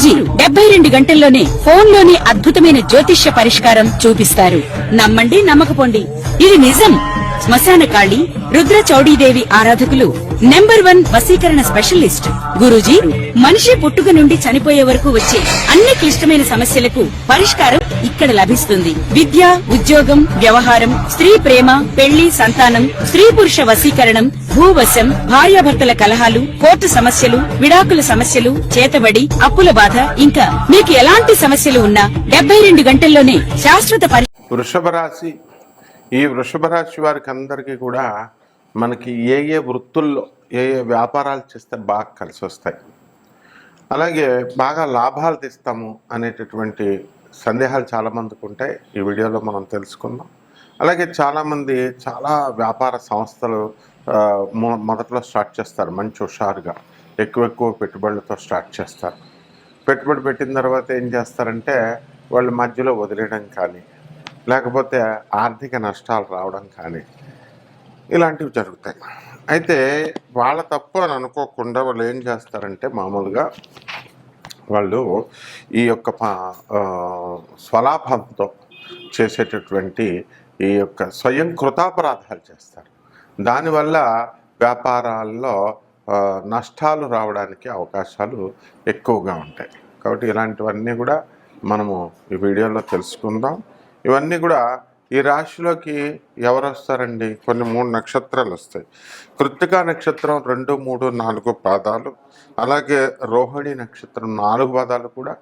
గురూజీ 72 గంటల్లోనే ఫోన్లోని అద్భుతమైన జ్యోతిష్య పరిష్కారం చూపిస్తారు. నమ్మండి, నమ్మకపోండి, ఇది నిజం. శ్మశాన కాళి రుద్ర చౌడీదేవి ఆరాధకులు నంబర్ 1 వశీకరణ స్పెషలిస్ట్. గురూజీ మనిషి పుట్టుక నుండి చనిపోయే వరకు వచ్చే అన్ని క్లిష్టమైన సమస్యలకు పరిష్కారం ఇక్కడ లభిస్తుంది. విద్య, ఉద్యోగం, వ్యవహారం, స్త్రీ ప్రేమ, పెళ్లి, సంతానం, స్త్రీ పురుష వశీకరణం, భూవశం, భార్యాభర్తల కలహాలు, కోర్టు సమస్యలు, విడాకుల సమస్యలు, చేతబడి, అప్పుల బాధ, ఇంకా మీకు ఎలాంటి సమస్యలు ఉన్నా 72 గంటల్లోనే శాశ్వత వృషభ రాశి. ఈ వృషభ రాశి వారికి అందరికీ కూడా మనకి ఏ వృత్తుల్లో ఏ వ్యాపారాలు చేస్తే బాగా కలిసి వస్తాయి, అలాగే బాగా లాభాలు తెస్తాము అనేటటువంటి సందేహాలు చాలామందికి ఉంటాయి. ఈ వీడియోలో మనం తెలుసుకుందాం. అలాగే చాలామంది చాలా వ్యాపార సంస్థలు మొదట్లో స్టార్ట్ చేస్తారు, మంచి హుషారుగా ఎక్కువ పెట్టుబడులతో స్టార్ట్ చేస్తారు. పెట్టుబడి పెట్టిన తర్వాత ఏం చేస్తారంటే వాళ్ళు మధ్యలో వదిలేయడం కానీ, లేకపోతే ఆర్థిక నష్టాలు రావడం కానీ ఇలాంటివి జరుగుతాయి. అయితే వాళ్ళ తప్పు అని అనుకోకుండా వాళ్ళు ఏం చేస్తారంటే మామూలుగా వాళ్ళు ఈ యొక్క స్వలాభంతో చేసేటటువంటి ఈ యొక్క స్వయం కృతాపరాధాలు చేస్తారు. దానివల్ల వ్యాపారాల్లో నష్టాలు రావడానికి అవకాశాలు ఎక్కువగా ఉంటాయి. కాబట్టి ఇలాంటివన్నీ కూడా మనము ఈ వీడియోలో తెలుసుకుందాం. ఇవన్నీ కూడా ఈ రాశిలోకి ఎవరు వస్తారండి? కొన్ని 3 నక్షత్రాలు వస్తాయి. కృత్తికా నక్షత్రం 2, 3, 4 పాదాలు, అలాగే రోహిణి నక్షత్రం 4 పాదాలు కూడా,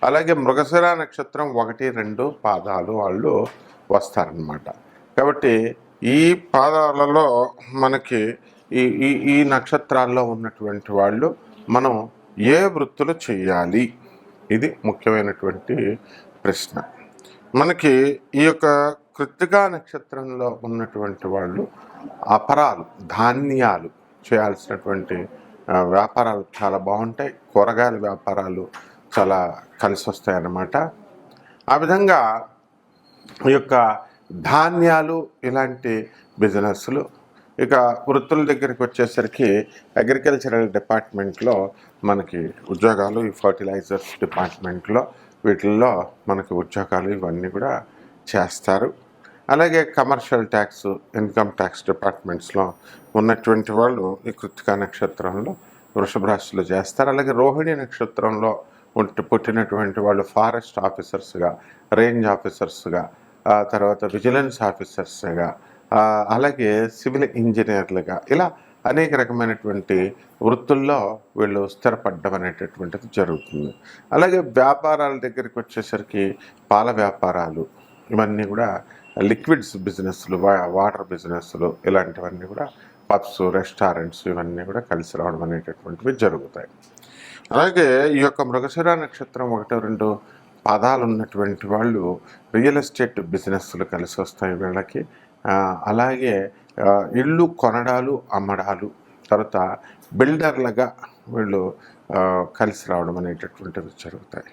అలాగే మృగశిర నక్షత్రం 1, 2 పాదాలు వాళ్ళు వస్తారనమాట. కాబట్టి ఈ పాదాలలో మనకి ఈ నక్షత్రాల్లో ఉన్నటువంటి వాళ్ళు మనం ఏ వృత్తులు చేయాలి, ఇది ముఖ్యమైనటువంటి ప్రశ్న. మనకి ఈ యొక్క కృత్తికా నక్షత్రంలో ఉన్నటువంటి వాళ్ళు అపరాలు, ధాన్యాలు చేయాల్సినటువంటి వ్యాపారాలు చాలా బాగుంటాయి. కూరగాయల వ్యాపారాలు చాలా కలిసి వస్తాయి అన్నమాట. ఆ విధంగా ఈ యొక్క ధాన్యాలు ఇలాంటి బిజినెస్లు. ఇక వృత్తుల దగ్గరికి వచ్చేసరికి అగ్రికల్చరల్ డిపార్ట్మెంట్లో మనకి ఉద్యోగాలు, ఈ ఫర్టిలైజర్స్ డిపార్ట్మెంట్లో వీటిల్లో మనకి ఉద్యోగాలు ఇవన్నీ కూడా చేస్తారు. అలాగే కమర్షియల్ ట్యాక్స్, ఇన్కమ్ ట్యాక్స్ డిపార్ట్మెంట్స్లో ఉన్నటువంటి వాళ్ళు ఈ కృత్తికా నక్షత్రంలో వృషభ రాశిలో చేస్తారు. అలాగే రోహిణి నక్షత్రంలో పుట్టినటువంటి వాళ్ళు ఫారెస్ట్ ఆఫీసర్స్గా, రేంజ్ ఆఫీసర్స్గా, తర్వాత విజిలెన్స్ ఆఫీసర్స్గా, అలాగే సివిల్ ఇంజనీర్లుగా, ఇలా అనేక రకమైనటువంటి వృత్తుల్లో వీళ్ళు స్థిరపడడం అనేటటువంటిది జరుగుతుంది. అలాగే వ్యాపారాల దగ్గరికి వచ్చేసరికి పాల వ్యాపారాలు, ఇవన్నీ కూడా లిక్విడ్స్ బిజినెస్లు, వాటర్ బిజినెస్లు, ఇలాంటివన్నీ కూడా పబ్స్, రెస్టారెంట్స్, ఇవన్నీ కూడా కలిసి రావడం అనేటటువంటివి జరుగుతాయి. అలాగే ఈ యొక్క మృగశిర నక్షత్రం 1, 2 పాదాలు ఉన్నటువంటి వాళ్ళు రియల్ ఎస్టేట్ బిజినెస్లు కలిసి వస్తాయి వీళ్ళకి. అలాగే ఇళ్ళు కొనడాలు, అమ్మడాలు, తర్వాత బిల్డర్లుగా వీళ్ళు కలిసి రావడం అనేటటువంటివి జరుగుతాయి.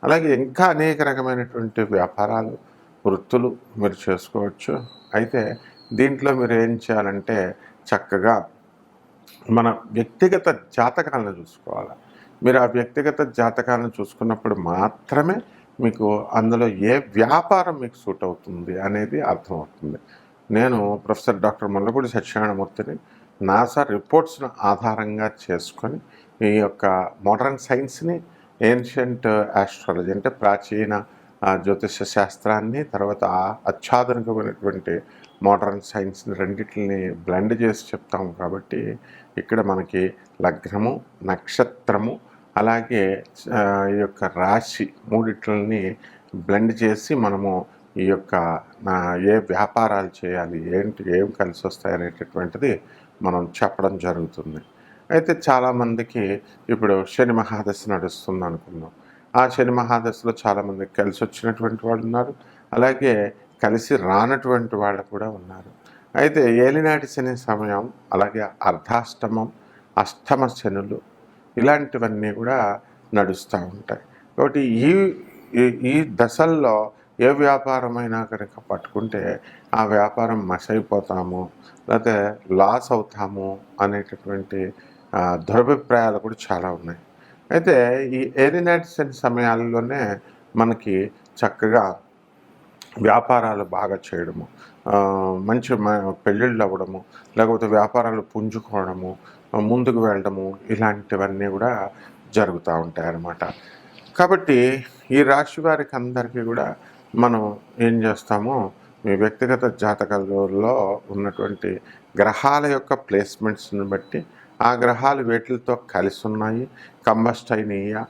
అలాగే ఇంకా అనేక రకమైనటువంటి వ్యాపారాలు, వృత్తులు మీరు చేసుకోవచ్చు. అయితే దీంట్లో మీరు ఏం చేయాలంటే చక్కగా మన వ్యక్తిగత జాతకాలను చూసుకోవాలి. మీరు ఆ వ్యక్తిగత జాతకాలను చూసుకున్నప్పుడు మాత్రమే మీకు అందులో ఏ వ్యాపారం మీకు సూట్ అవుతుంది అనేది అర్థమవుతుంది. నేను ప్రొఫెసర్ డాక్టర్ ముల్లపూడి సత్యనారాయణమూర్తిని నాసా రిపోర్ట్స్ను ఆధారంగా చేసుకొని ఈ యొక్క మోడర్న్ సైన్స్ని, ఏన్షియంట్ ఆస్ట్రాలజీ అంటే ప్రాచీన జ్యోతిష శాస్త్రాన్ని, తర్వాత అత్యాధునికమైనటువంటి మోడర్న్ సైన్స్ని రెండింటిని బ్లెండ్ చేసి చెప్తాము. కాబట్టి ఇక్కడ మనకి లగ్నము, నక్షత్రము, అలాగే ఈ యొక్క రాశి మూడిట్లని బ్లెండ్ చేసి మనము ఈ యొక్క ఏ వ్యాపారాలు చేయాలి, ఏం కలిసి వస్తాయి అనేటటువంటిది మనం చెప్పడం జరుగుతుంది. అయితే చాలామందికి ఇప్పుడు శని మహాదశ నడుస్తుంది అనుకుందాం. ఆ శని మహాదశలో చాలామందికి కలిసి వచ్చినటువంటి వాళ్ళు ఉన్నారు, అలాగే కలిసి రానటువంటి వాళ్ళు కూడా ఉన్నారు. అయితే ఏలినాటి శని సమయం, అలాగే అర్ధాష్టమం, అష్టమ శనులు, ఇలాంటివన్నీ కూడా నడుస్తూ ఉంటాయి. కాబట్టి ఈ దశల్లో ఏ వ్యాపారమైనా కనుక పట్టుకుంటే ఆ వ్యాపారం మసైపోతాము, లేకపోతే లాస్ అవుతాము అనేటటువంటి దురభిప్రాయాలు కూడా చాలా ఉన్నాయి. అయితే ఈ ఎర్లీ నైట్స్ సమయాల్లోనే మనకి చక్కగా వ్యాపారాలు బాగా చేయడము, మంచి పెళ్ళిళ్ళు అవ్వడము, లేకపోతే వ్యాపారాలు పుంజుకోవడము, ముందుకు వెళ్ళడము, ఇలాంటివన్నీ కూడా జరుగుతూ ఉంటాయి అన్నమాట. కాబట్టి ఈ రాశి వారికి అందరికీ కూడా మనం ఏం చేస్తామో, మీ వ్యక్తిగత జాతకాలలో ఉన్నటువంటి గ్రహాల యొక్క ప్లేస్మెంట్స్ని బట్టి ఆ గ్రహాలు వేటితో కలిసి ఉన్నాయి, కంబస్ట్ అయినయ్యా,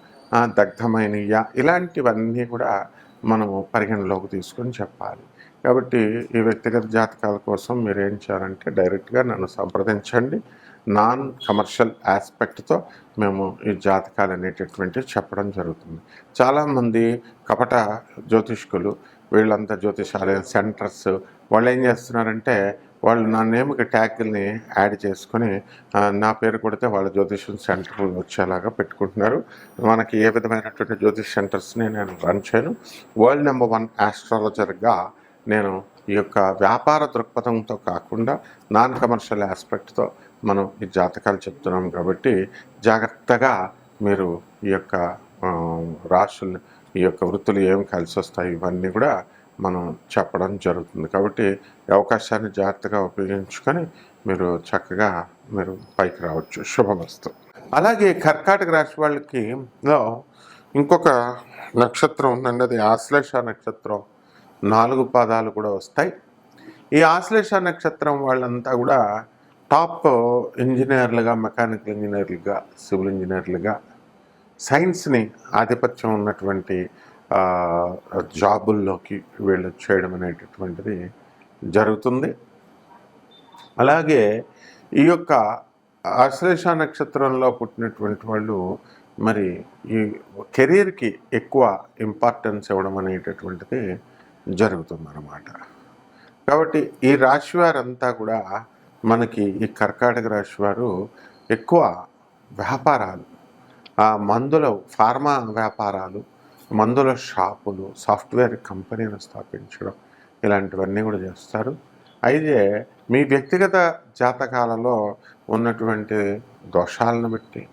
దగ్ధమైనయ్యా, ఇలాంటివన్నీ కూడా మనము పరిగణలోకి తీసుకొని చెప్పాలి. కాబట్టి ఈ వ్యక్తిగత జాతకాల కోసం మీరు ఏం చేయాలంటే డైరెక్ట్గా నన్ను సంప్రదించండి. నాన్ కమర్షియల్ ఆస్పెక్ట్తో మేము ఈ జాతకాలు అనేటటువంటివి చెప్పడం జరుగుతుంది. చాలామంది కపట జ్యోతిష్కులు, వీళ్ళంతా జ్యోతిషాలయం సెంటర్స్, వాళ్ళు ఏం చేస్తున్నారంటే వాళ్ళు నా నేమ్కి ట్యాగ్ని యాడ్ చేసుకొని నా పేరు కొడితే వాళ్ళ జ్యోతిషం సెంటర్ వచ్చేలాగా పెట్టుకుంటున్నారు. మనకి ఏ విధమైనటువంటి జ్యోతిష్ సెంటర్స్ని నేను రన్ చేయను. వరల్డ్ నెంబర్ 1 ఆస్ట్రాలజర్గా నేను ఈ యొక్క వ్యాపార దృక్పథంతో కాకుండా నాన్ కమర్షియల్ ఆస్పెక్ట్తో మనం ఈ జాతకాలు చెప్తున్నాం. కాబట్టి జాగ్రత్తగా మీరు ఈ యొక్క రాశులు, ఈ యొక్క వృత్తులు ఏం కలిసి వస్తాయి, ఇవన్నీ కూడా మనం చెప్పడం జరుగుతుంది. కాబట్టి ఈ అవకాశాన్ని జాగ్రత్తగా ఉపయోగించుకొని మీరు చక్కగా మీరు పైకి రావచ్చు. శుభమస్తు. అలాగే కర్కాటక రాశి వాళ్ళకి ఇంకొక నక్షత్రం ఉందండి, అది ఆశ్లేష నక్షత్రం. 4 పాదాలు కూడా వస్తాయి. ఈ ఆశ్లేష నక్షత్రం వాళ్ళంతా కూడా టాప్ ఇంజనీర్లుగా, మెకానికల్ ఇంజనీర్లుగా, సివిల్ ఇంజనీర్లుగా, సైన్స్ని ఆధిపత్యం ఉన్నటువంటి జాబుల్లోకి వీళ్ళు చేయడం అనేటటువంటిది జరుగుతుంది. అలాగే ఈ యొక్క ఆశ్లేష నక్షత్రంలో పుట్టినటువంటి వాళ్ళు మరి ఈ కెరీర్కి ఎక్కువ ఇంపార్టెన్స్ ఇవ్వడం అనేటటువంటిది జరుగుతుందన్నమాట. కాబట్టి ఈ రాశి వారంతా కూడా మనకి ఈ కర్కాటక రాశి వారు ఎక్కువ వ్యాపారాలు, మందుల ఫార్మా వ్యాపారాలు, మందుల షాపులు, సాఫ్ట్వేర్ కంపెనీలు స్థాపించడం, ఇలాంటివన్నీ కూడా చేస్తారు. అయితే మీ వ్యక్తిగత జాతకాలలో ఉన్నటువంటి దోషాలను బట్టి,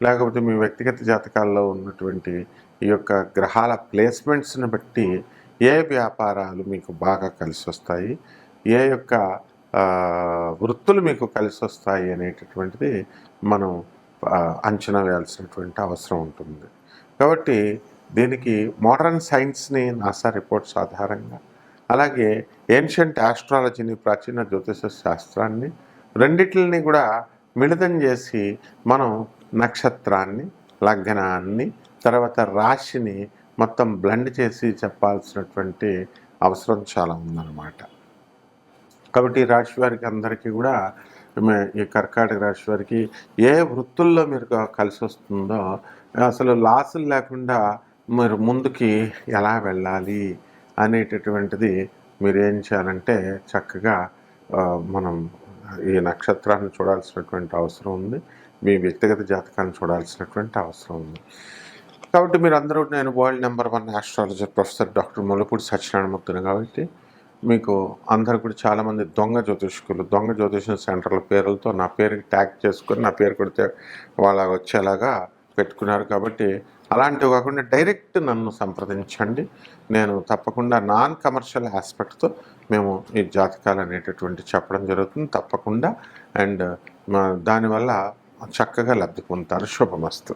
లేకపోతే మీ వ్యక్తిగత జాతకాల్లో ఉన్నటువంటి ఈ యొక్క గ్రహాల ప్లేస్మెంట్స్ని బట్టి ఏ వ్యాపారాలు మీకు బాగా కలిసి వస్తాయి, ఏ యొక్క వృత్తులు మీకు కలిసి వస్తాయి అనేటటువంటిది మనం అంచనా వేయాల్సినటువంటి అవసరం ఉంటుంది. కాబట్టి దీనికి మోడర్న్ సైన్స్ని, నాసా రిపోర్ట్స్ ఆధారంగా, అలాగే ఏన్షియంట్ ఆస్ట్రాలజీని, ప్రాచీన జ్యోతిష శాస్త్రాన్ని, రెండిటిని కూడా మిళితం చేసి మనం నక్షత్రాన్ని, లగ్నాన్ని, తర్వాత రాశిని మొత్తం బ్లెండ్ చేసి చెప్పాల్సినటువంటి అవసరం చాలా ఉందన్నమాట. కాబట్టి ఈ రాశి వారికి అందరికీ కూడా, ఈ కర్కాటక రాశి వారికి ఏ వృత్తుల్లో మీరు కలిసి వస్తుందో, అసలు లాసులు లేకుండా మీరు ముందుకి ఎలా వెళ్ళాలి అనేటటువంటిది మీరు ఏం చేయాలంటే చక్కగా మనం ఈ నక్షత్రాన్ని చూడాల్సినటువంటి అవసరం ఉంది, మీ వ్యక్తిగత జాతకాన్ని చూడాల్సినటువంటి అవసరం ఉంది. కాబట్టి మీరు అందరూ, నేను world number 1 astrologer professor doctor Mullapudi సత్యనారాయణమూర్తిని. కాబట్టి మీకు అందరు కూడా చాలామంది దొంగ జ్యోతిష్కులు, దొంగ జ్యోతిషం సెంటర్ల పేర్లతో నా పేరుకి ట్యాగ్ చేసుకొని నా పేరు కొడితే వాళ్ళ వచ్చేలాగా పెట్టుకున్నారు. కాబట్టి అలాంటివి కాకుండా డైరెక్ట్ నన్ను సంప్రదించండి. నేను తప్పకుండా నాన్ కమర్షియల్ ఆస్పెక్ట్తో మేము ఈ జాతకాలు అనేటటువంటి చెప్పడం జరుగుతుంది తప్పకుండా. అండ్ దానివల్ల చక్కగా లబ్ధి పొందుతారు. శుభమస్తు.